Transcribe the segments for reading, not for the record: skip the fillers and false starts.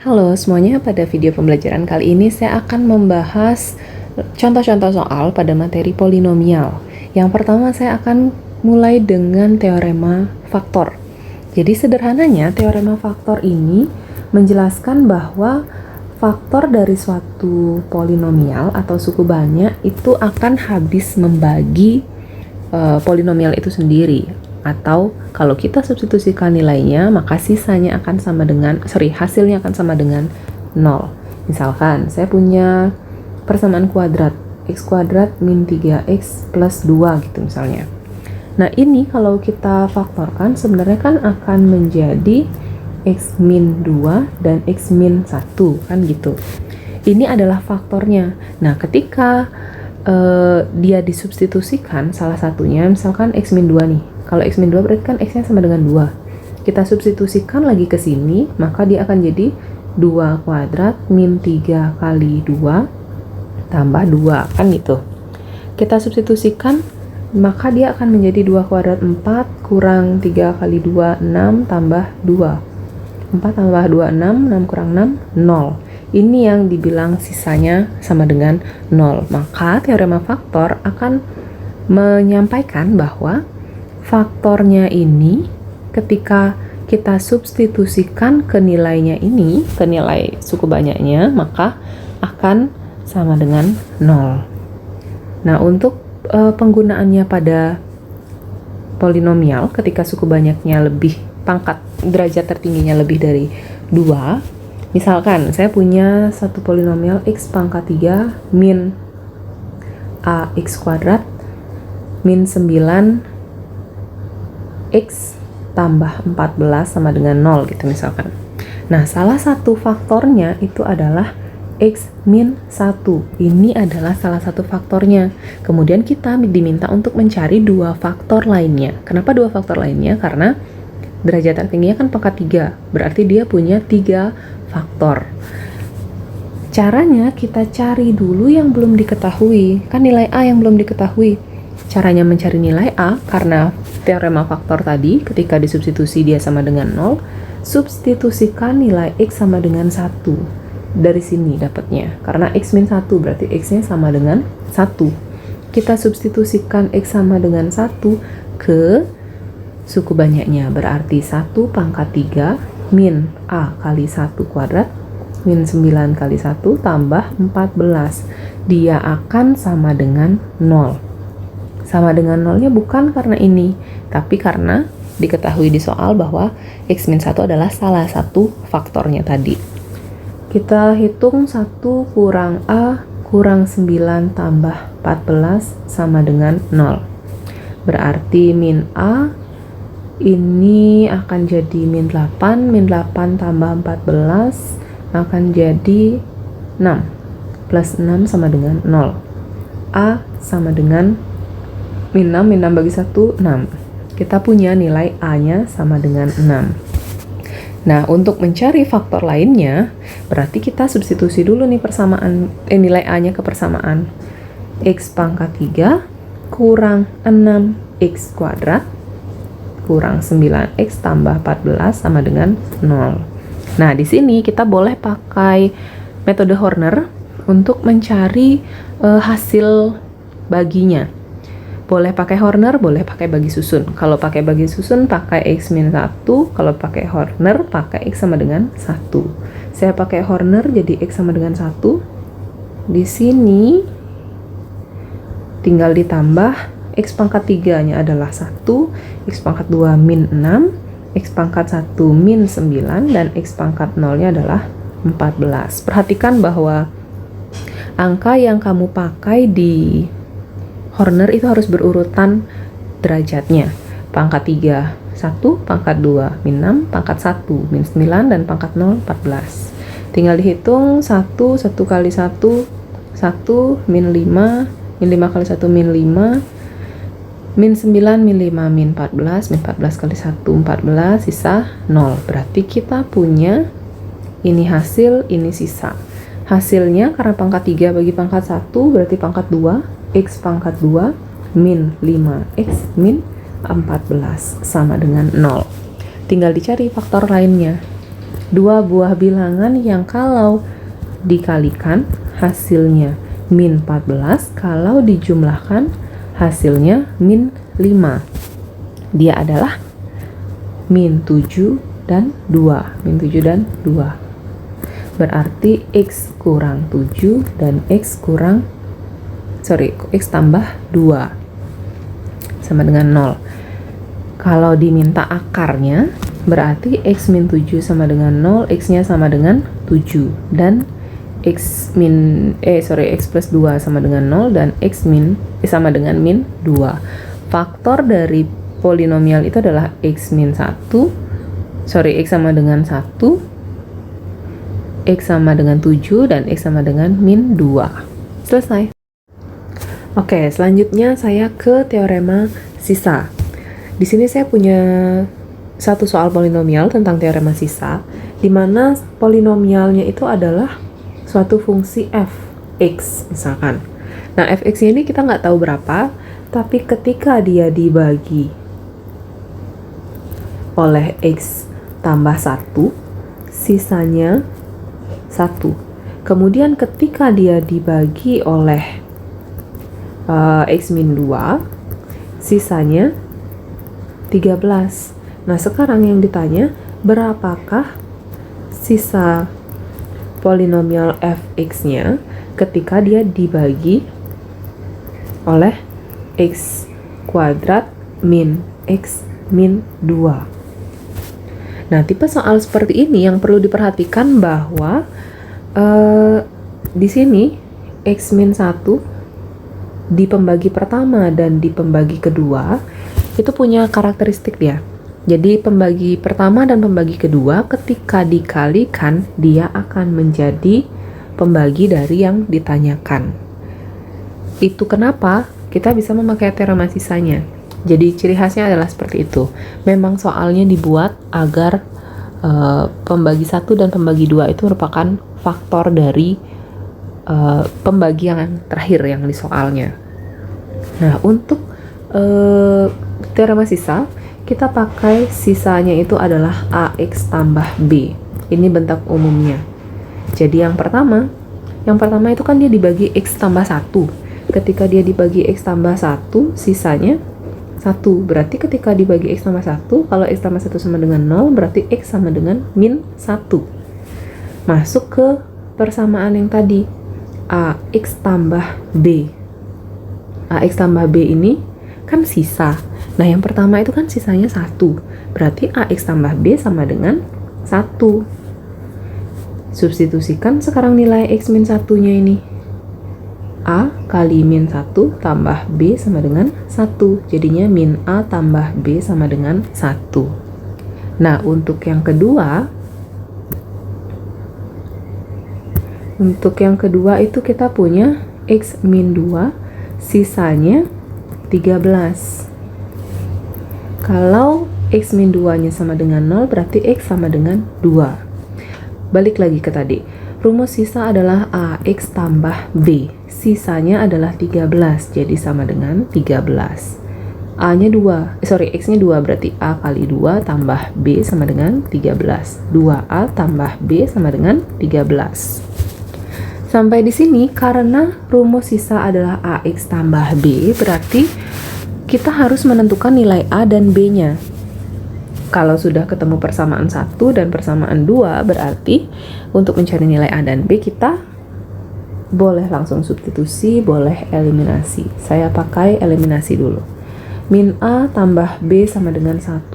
Halo semuanya, pada video pembelajaran kali ini saya akan membahas contoh-contoh soal pada materi polinomial. Yang pertama saya akan mulai dengan teorema faktor. Jadi sederhananya teorema faktor ini menjelaskan bahwa faktor dari suatu polinomial atau suku banyak itu akan habis membagi polinomial itu sendiri. Atau kalau kita substitusikan nilainya, maka sisanya akan sama dengan, hasilnya akan sama dengan 0. Misalkan, saya punya persamaan kuadrat, x kuadrat min 3x plus 2 gitu misalnya. Nah ini kalau kita faktorkan, sebenarnya kan akan menjadi x min 2 dan x min 1, kan gitu. Ini adalah faktornya. Nah ketika dia disubstitusikan salah satunya, misalkan x min 2 nih. Kalau x min 2 berarti kan x-nya sama dengan 2. Kita substitusikan lagi ke sini, maka dia akan jadi 2 kuadrat min 3 kali 2 tambah 2, kan gitu. Kita substitusikan, maka dia akan menjadi 2 kuadrat 4 kurang 3 kali 2, 6 tambah 2. 4 tambah 2, 6, 6 kurang 6, 0. Ini yang dibilang sisanya sama dengan 0. Maka teorema faktor akan menyampaikan bahwa faktornya ini ketika kita substitusikan ke nilainya ini, ke nilai suku banyaknya, maka akan sama dengan 0. Nah, untuk penggunaannya pada polinomial ketika suku banyaknya lebih, pangkat derajat tertingginya lebih dari 2, misalkan saya punya satu polinomial x pangkat 3 min ax kuadrat min 9 x tambah 14 sama dengan 0 gitu misalkan. Nah, salah satu faktornya itu adalah x min 1. Ini adalah salah satu faktornya. Kemudian kita diminta untuk mencari dua faktor lainnya. Kenapa dua faktor lainnya? Karena derajat tertingginya kan pangkat 3. Berarti dia punya 3 faktor. Caranya kita cari dulu yang belum diketahui. Kan nilai A yang belum diketahui. Caranya mencari nilai A, karena teorema faktor tadi ketika disubstitusi dia sama dengan 0, substitusikan nilai x sama dengan 1. Dari sini dapatnya, karena x min 1 berarti x-nya sama dengan 1. Kita substitusikan x sama dengan 1 ke suku banyaknya, berarti 1 pangkat 3 min a kali 1 kuadrat min 9 kali 1 tambah 14. Dia akan sama dengan 0. Sama dengan 0-nya bukan karena ini, tapi karena diketahui di soal bahwa x min 1 adalah salah satu faktornya tadi. Kita hitung 1 kurang a kurang 9 tambah 14 sama dengan 0. Berarti min a ini akan jadi min 8 tambah 14 akan jadi 6. Plus 6 sama dengan 0. A sama dengan min 6 bagi 1, 6. Kita punya nilai A-nya sama dengan 6. Nah, untuk mencari faktor lainnya, berarti kita substitusi dulu nih persamaan, nilai A-nya ke persamaan. X pangkat 3 kurang 6x kuadrat kurang 9x tambah 14 sama dengan 0. Nah, di sini kita boleh pakai metode Horner untuk mencari hasil baginya. Boleh pakai Horner, boleh pakai bagi susun. Kalau pakai bagi susun, pakai x min 1. Kalau pakai Horner, pakai x sama dengan 1. Saya pakai Horner, jadi x sama dengan 1. Di sini, tinggal ditambah x pangkat 3-nya adalah 1, x pangkat 2 min 6, x pangkat 1 min 9, dan x pangkat 0-nya adalah 14. Perhatikan bahwa angka yang kamu pakai di Horner itu harus berurutan derajatnya. Pangkat 3, 1, pangkat 2, min 6, pangkat 1, min 9, dan pangkat 0, 14. Tinggal dihitung 1 kali 1, 1, min 5, min 5 kali 1, min 5, min 9, min 5, min 14, min 14 kali 1, 14, sisa 0. Berarti kita punya ini hasil, ini sisa. Hasilnya karena pangkat 3 bagi pangkat 1, berarti pangkat 2, x pangkat 2 min 5x min 14 sama dengan 0. Tinggal dicari faktor lainnya. Dua buah bilangan yang kalau dikalikan hasilnya min 14, kalau dijumlahkan hasilnya min 5. Dia adalah min 7 dan 2. Min 7 dan 2. Berarti X kurang 7 dan X tambah 2 sama dengan 0. Kalau diminta akarnya, berarti X min 7 sama dengan 0, X-nya sama dengan 7. Dan X plus 2 sama dengan 0 dan X sama dengan min 2. Faktor dari polinomial itu adalah X sama dengan 1, X sama dengan 7, dan X sama dengan min 2. Selesai. Oke, selanjutnya saya ke teorema sisa. Di sini saya punya satu soal polinomial tentang teorema sisa, di mana polinomialnya itu adalah suatu fungsi f, x misalkan. Nah, fx ini kita nggak tahu berapa, tapi ketika dia dibagi oleh x tambah 1, sisanya 1. Kemudian ketika dia dibagi oleh x min 2, sisanya 13. Nah, sekarang yang ditanya, berapakah sisa polinomial fx-nya ketika dia dibagi oleh x kuadrat min x min 2. Nah, tipe soal seperti ini yang perlu diperhatikan bahwa di sini x min 1 di pembagi pertama dan di pembagi kedua itu punya karakteristik dia. Jadi pembagi pertama dan pembagi kedua ketika dikalikan dia akan menjadi pembagi dari yang ditanyakan. Itu kenapa kita bisa memakai teorema sisanya. Jadi ciri khasnya adalah seperti itu. Memang soalnya dibuat agar pembagi 1 dan pembagi 2 itu merupakan faktor dari pembagian terakhir yang di soalnya. Nah, untuk teorema sisa, kita pakai sisanya itu adalah AX tambah B. Ini bentuk umumnya. Jadi yang pertama itu kan dia dibagi X tambah 1. Ketika dia dibagi X tambah 1, sisanya 1. Berarti ketika dibagi X tambah 1, kalau X tambah 1 sama dengan 0, berarti X sama dengan min 1. Masuk ke persamaan yang tadi, AX tambah B. AX tambah B ini kan sisa. Nah, yang pertama itu kan sisanya 1. Berarti AX tambah B sama dengan 1. Substitusikan sekarang nilai X min 1-nya ini. A kali min 1 tambah B sama dengan 1. Jadinya min A tambah B sama dengan 1. Nah, untuk yang kedua itu kita punya X min 2, sisanya 13. Kalau X min 2-nya sama dengan 0, berarti X sama dengan 2. Balik lagi ke tadi. Rumus sisa adalah AX tambah B. Sisanya adalah 13, jadi sama dengan 13. X-nya 2, berarti A kali 2 tambah B sama dengan 13. 2A tambah B sama dengan 13. Sampai di sini, karena rumus sisa adalah AX tambah B, berarti kita harus menentukan nilai A dan B-nya. Kalau sudah ketemu persamaan 1 dan persamaan 2, berarti untuk mencari nilai A dan B kita boleh langsung substitusi, boleh eliminasi. Saya pakai eliminasi dulu. Min A tambah B sama dengan 1.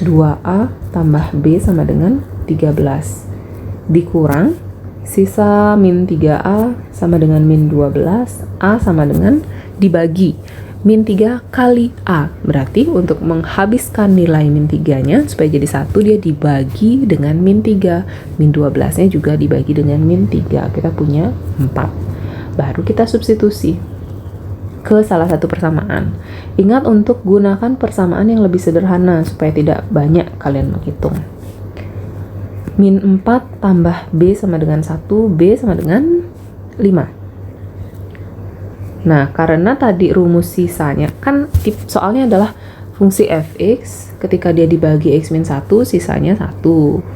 2A tambah B sama dengan 13. Dikurang, sisa min 3A sama dengan min 12. A sama dengan dibagi min 3 kali A. Berarti untuk menghabiskan nilai min 3-nya supaya jadi 1, dia dibagi dengan min 3. Min 12-nya juga dibagi dengan min 3. Kita punya 4. Baru kita substitusi ke salah satu persamaan. Ingat untuk gunakan persamaan yang lebih sederhana supaya tidak banyak kalian menghitung. Min 4 tambah B sama dengan 1, B sama dengan 5. Nah, karena tadi rumus sisanya kan soalnya adalah Fungsi fx ketika dia dibagi x min 1 sisanya 1.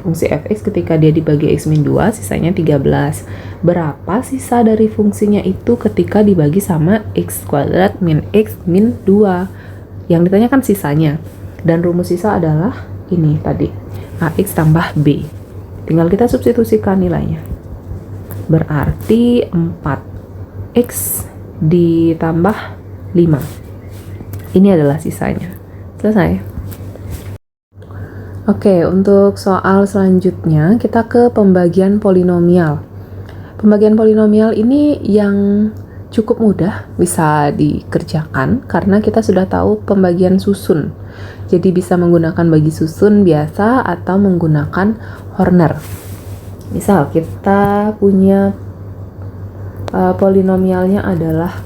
Fungsi fx ketika dia dibagi x min 2 sisanya 13. Berapa sisa dari fungsinya itu ketika dibagi sama x kuadrat min x min 2? Yang ditanyakan sisanya. Dan rumus sisa adalah ini tadi, ax tambah b. Tinggal kita substitusikan nilainya. Berarti 4x ditambah 5. Ini adalah sisanya. Selesai. Oke, untuk soal selanjutnya kita ke pembagian polinomial. Pembagian polinomial ini yang cukup mudah bisa dikerjakan karena kita sudah tahu pembagian susun. Jadi bisa menggunakan bagi susun biasa atau menggunakan Horner. Misal kita punya polinomialnya adalah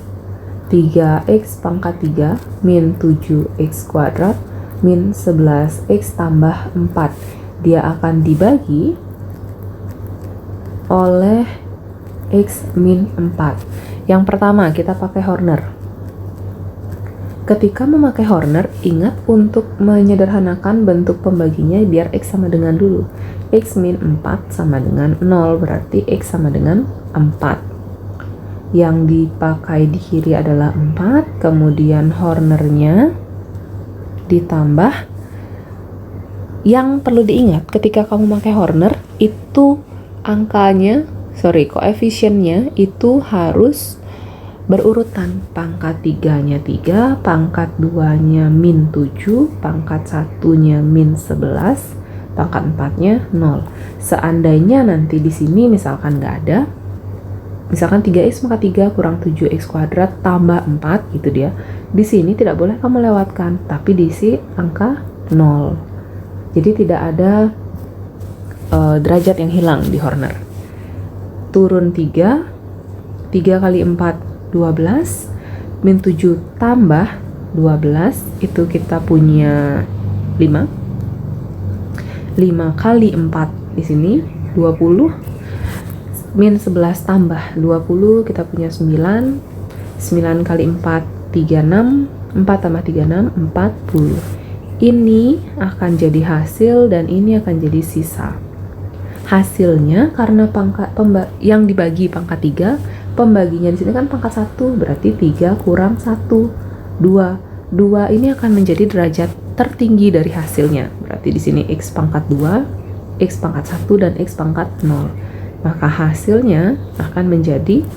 3x pangkat 3 min 7x kuadrat min 11x tambah 4. Dia akan dibagi oleh x min 4. Yang pertama kita pakai Horner. Ketika memakai Horner, ingat untuk menyederhanakan bentuk pembaginya biar x sama dengan dulu. X min 4 sama dengan 0, berarti x sama dengan 4. Yang dipakai di kiri adalah 4, kemudian Hornernya ditambah. Yang perlu diingat ketika kamu pakai Horner itu koefisiennya itu harus berurutan. Pangkat 3-nya 3, pangkat 2-nya min 7, pangkat 1-nya min 11, pangkat 4-nya 0. Seandainya nanti di sini misalkan nggak ada, misalkan 3x maka 3 kurang 7x kuadrat tambah 4 gitu dia. Di sini tidak boleh kamu lewatkan, tapi diisi angka 0. Jadi tidak ada derajat yang hilang di Horner. Turun 3 kali 4 12, min 7 tambah 12 itu kita punya 5. 5 kali 4 di sini 20. Min 11 tambah 20 kita punya 9. 9 kali 4 36, 4 tambah 36 40. Ini akan jadi hasil dan ini akan jadi sisa. Hasilnya karena yang dibagi pangkat 3, pembaginya di sini kan pangkat 1, berarti 3 kurang 1 2. 2 ini akan menjadi derajat tertinggi dari hasilnya. Berarti di sini x pangkat 2, x pangkat 1 dan x pangkat 0. Maka hasilnya akan menjadi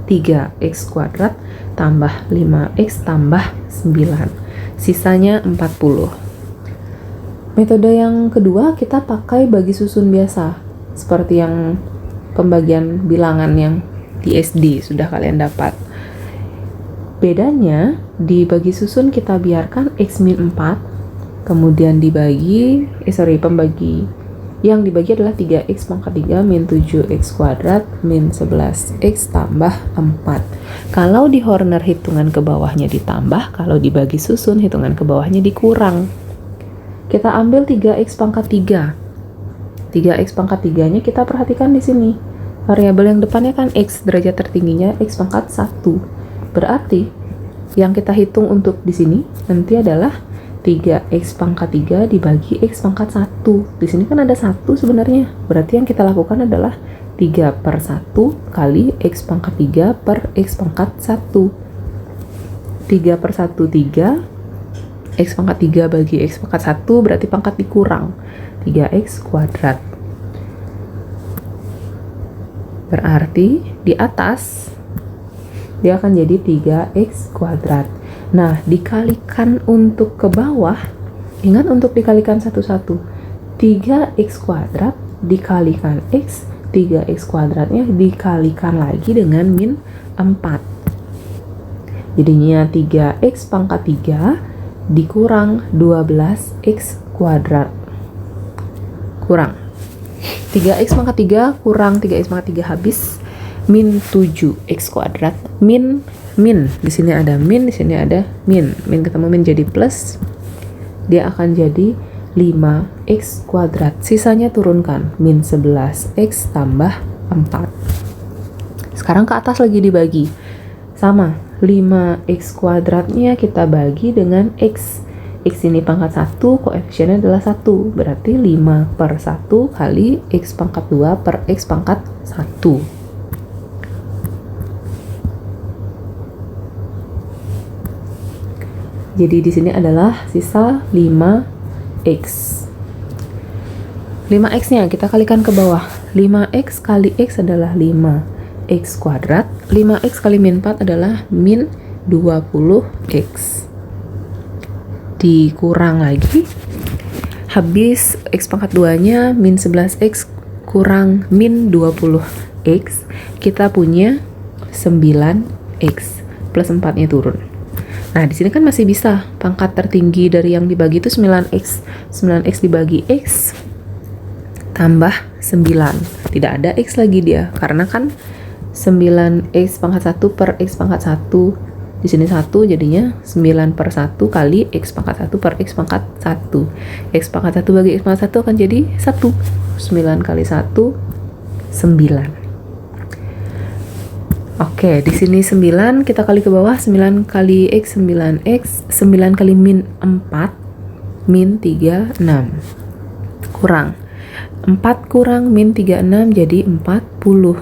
3x kuadrat tambah 5x tambah 9. Sisanya 40. Metode yang kedua kita pakai bagi susun biasa. Seperti yang pembagian bilangan yang di SD sudah kalian dapat. Bedanya di bagi susun kita biarkan x min 4. Kemudian yang dibagi adalah 3x pangkat 3 min 7x kuadrat min 11x tambah 4. Kalau di Horner hitungan ke bawahnya ditambah, kalau dibagi susun hitungan ke bawahnya dikurang. Kita ambil 3x pangkat 3. 3x pangkat 3-nya kita perhatikan di sini. Variabel yang depannya kan x, derajat tertingginya x pangkat 1. Berarti yang kita hitung untuk di sini nanti adalah 3x pangkat 3 dibagi x pangkat 1. Di sini kan ada 1 sebenarnya. Berarti yang kita lakukan adalah 3/1 kali x pangkat 3 per x pangkat 1. 3/1 3. X pangkat 3 bagi x pangkat 1 berarti pangkat dikurang. 3x kuadrat. Berarti di atas dia akan jadi 3x kuadrat. Nah, dikalikan untuk ke bawah, ingat untuk dikalikan satu-satu. 3x kuadrat dikalikan x, 3x kuadratnya dikalikan lagi dengan min 4. Jadinya 3x pangkat 3 dikurang 12x kuadrat. Kurang. 3x pangkat 3 kurang 3x pangkat 3 habis. Min 7x kuadrat. Min di sini ada min, di sini ada min ketemu min jadi plus, dia akan jadi 5x kuadrat. Sisanya turunkan, min 11x tambah 4. Sekarang ke atas lagi dibagi sama, 5x kuadratnya kita bagi dengan x X ini pangkat 1, koefisiennya adalah 1. Berarti 5 per 1 kali X pangkat 2 per X pangkat 1. Jadi di sini adalah sisa 5X. 5X-nya kita kalikan ke bawah. 5X kali X adalah 5X kuadrat. 5X kali min 4 adalah min 20X. Dikurang lagi, habis X pangkat 2 nya min 11X kurang min 20X, kita punya 9X plus 4 nya turun. Nah di sini kan masih bisa, pangkat tertinggi dari yang dibagi itu 9X. 9X dibagi X tambah 9, tidak ada X lagi dia, karena kan 9X pangkat 1 per X pangkat 1, di sini 1, jadinya 9 per 1 kali X pangkat 1 per X pangkat 1. X pangkat 1 bagi X pangkat 1 akan jadi 1. 9 kali 1, 9. Oke, di sini 9, kita kali ke bawah, 9 kali X, 9X, 9 kali min 4, min 36. Kurang. 4 kurang min 36 jadi 40.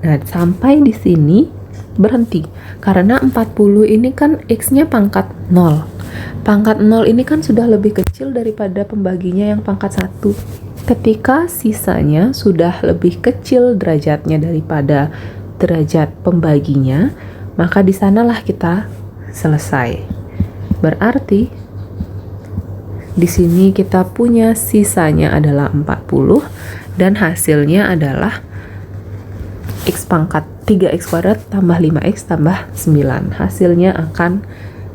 Nah, sampai di sini berhenti, karena 40 ini kan X-nya pangkat 0. Pangkat 0 ini kan sudah lebih kecil daripada pembaginya yang pangkat 1. Ketika sisanya sudah lebih kecil derajatnya daripada derajat pembaginya, maka di sanalah kita selesai. Berarti di sini kita punya sisanya adalah 40 dan hasilnya adalah X pangkat 3X kuadrat tambah 5X tambah 9. Hasilnya akan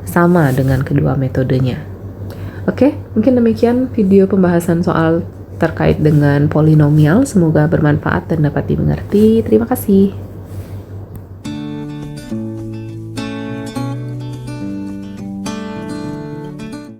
sama dengan kedua metodenya. Oke, mungkin demikian video pembahasan soal terkait dengan polinomial. Semoga bermanfaat dan dapat dimengerti. Terima kasih.